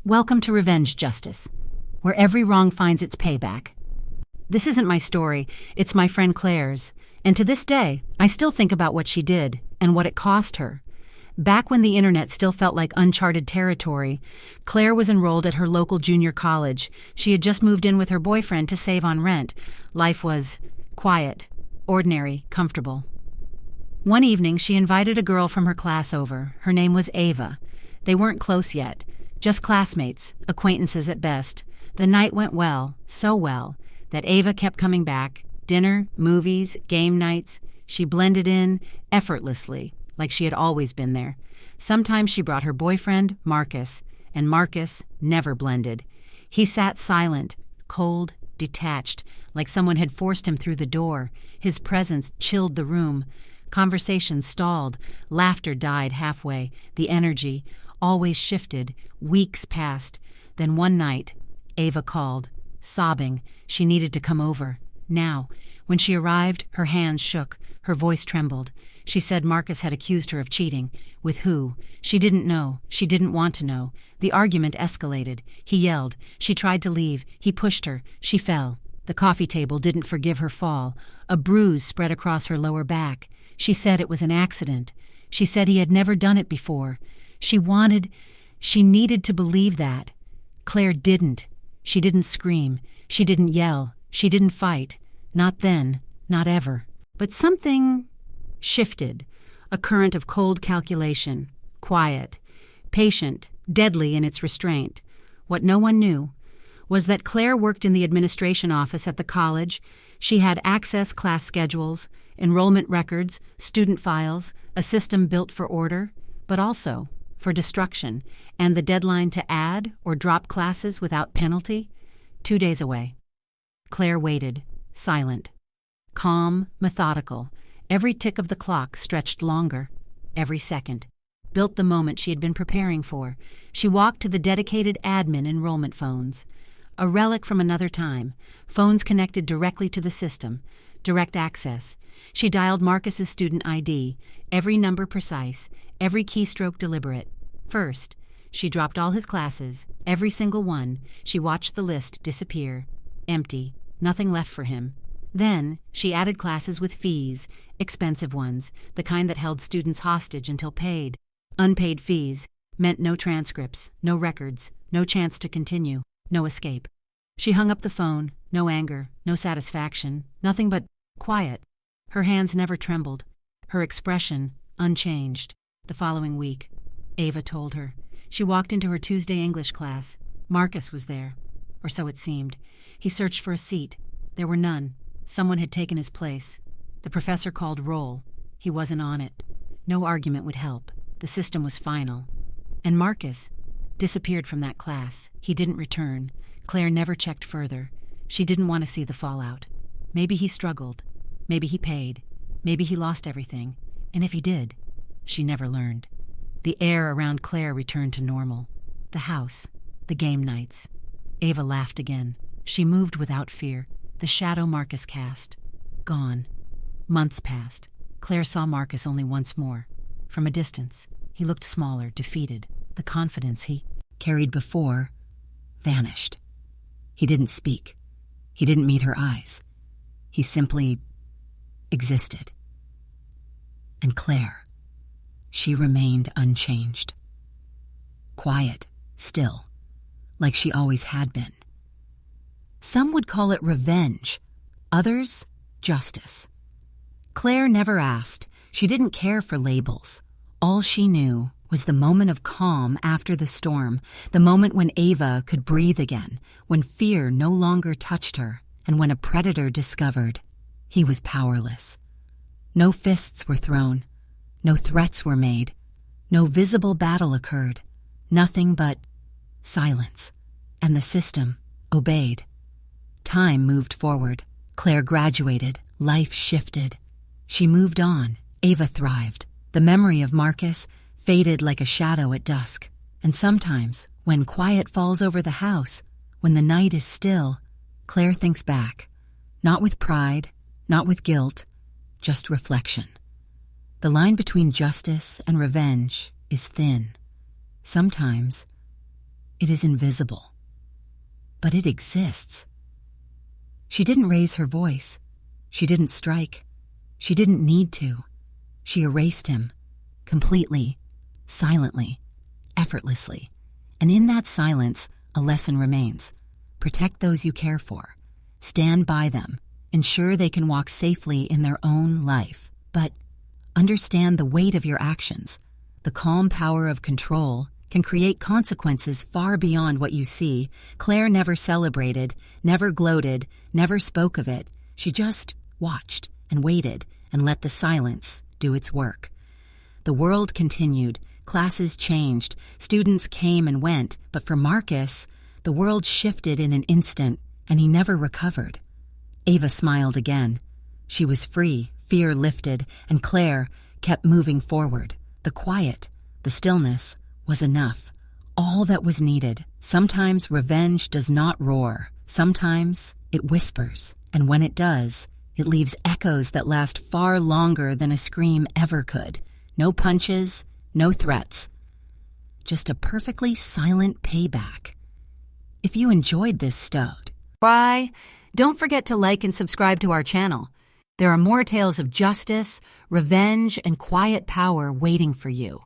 Welcome to Revenge Justice, where every wrong finds its payback. This isn't my story, it's my friend Claire's, and to this day, I still think about what she did and what it cost her. Back when the internet still felt like uncharted territory, Claire was enrolled at her local junior college. She had just moved in with her boyfriend to save on rent. Life was quiet, ordinary, comfortable. One evening, she invited a girl from her class over. Her name was Ava. They weren't close yet. Just classmates, acquaintances at best. The night went well, so well, that Ava kept coming back. Dinner, movies, game nights. She blended in effortlessly, like she had always been there. Sometimes she brought her boyfriend, Marcus, and Marcus never blended. He sat silent, cold, detached, like someone had forced him through the door. His presence chilled the room. Conversation stalled. Laughter died halfway. The energy always shifted. Weeks passed. Then one night, Ava called, sobbing. She needed to come over. Now, when she arrived, her hands shook. Her voice trembled. She said Marcus had accused her of cheating. With who? She didn't know. She didn't want to know. The argument escalated. He yelled. She tried to leave. He pushed her. She fell. The coffee table didn't forgive her fall. A bruise spread across her lower back. She said it was an accident. She said he had never done it before. She needed to believe that. Claire didn't. She didn't scream. She didn't yell. She didn't fight. Not then. Not ever. But something shifted. A current of cold calculation. Quiet. Patient. Deadly in its restraint. What no one knew was that Claire worked in the administration office at the college. She had access class schedules, enrollment records, student files, a system built for order, but also for destruction, and the deadline to add or drop classes without penalty, 2 days away. Claire waited, silent, calm, methodical. Every tick of the clock stretched longer, every second, built the moment she had been preparing for. She walked to the dedicated admin enrollment phones, a relic from another time, phones connected directly to the system, direct access. She dialed Marcus's student ID, every number precise, every keystroke deliberate. First, she dropped all his classes, every single one. She watched the list disappear. Empty, nothing left for him. Then, she added classes with fees, expensive ones, the kind that held students hostage until paid. Unpaid fees meant no transcripts, no records, no chance to continue, no escape. She hung up the phone, no anger, no satisfaction, nothing but quiet. Her hands never trembled, her expression unchanged. The following week, Ava told her. She walked into her Tuesday English class. Marcus was there, or so it seemed. He searched for a seat. There were none. Someone had taken his place. The professor called roll. He wasn't on it. No argument would help. The system was final. And Marcus disappeared from that class. He didn't return. Claire never checked further. She didn't want to see the fallout. Maybe he struggled. Maybe he paid. Maybe he lost everything. And if he did, she never learned. The air around Claire returned to normal. The house, the game nights. Ava laughed again. She moved without fear. The shadow Marcus cast. Gone. Months passed. Claire saw Marcus only once more. From a distance, he looked smaller, defeated. The confidence he carried before vanished. He didn't speak. He didn't meet her eyes. He simply existed. And Claire, she remained unchanged. Quiet, still, like she always had been. Some would call it revenge, others, justice. Claire never asked. She didn't care for labels. All she knew was the moment of calm after the storm, the moment when Ava could breathe again, when fear no longer touched her, and when a predator discovered he was powerless. No fists were thrown. No threats were made. No visible battle occurred. Nothing but silence. And the system obeyed. Time moved forward. Claire graduated. Life shifted. She moved on. Ava thrived. The memory of Marcus faded like a shadow at dusk. And sometimes, when quiet falls over the house, when the night is still, Claire thinks back. Not with pride, not with guilt, just reflection. The line between justice and revenge is thin. Sometimes It is invisible, but it exists. She didn't raise her voice. She didn't strike. She didn't need to. She erased him, completely, silently, effortlessly. And in that silence, a lesson remains. Protect those you care for. Stand by them. Ensure they can walk safely in their own life. But understand the weight of your actions. The calm power of control can create consequences far beyond what you see. Claire never celebrated, never gloated, never spoke of it. She just watched and waited and let the silence do its work. The world continued. Classes changed. Students came and went. But for Marcus, the world shifted in an instant, and he never recovered. Ava smiled again. She was free, fear lifted, and Claire kept moving forward. The quiet, the stillness, was enough. All that was needed. Sometimes revenge does not roar. Sometimes it whispers. And when it does, it leaves echoes that last far longer than a scream ever could. No punches, no threats. Just a perfectly silent payback. If you enjoyed this story, don't forget to like and subscribe to our channel. There are more tales of justice, revenge, and quiet power waiting for you.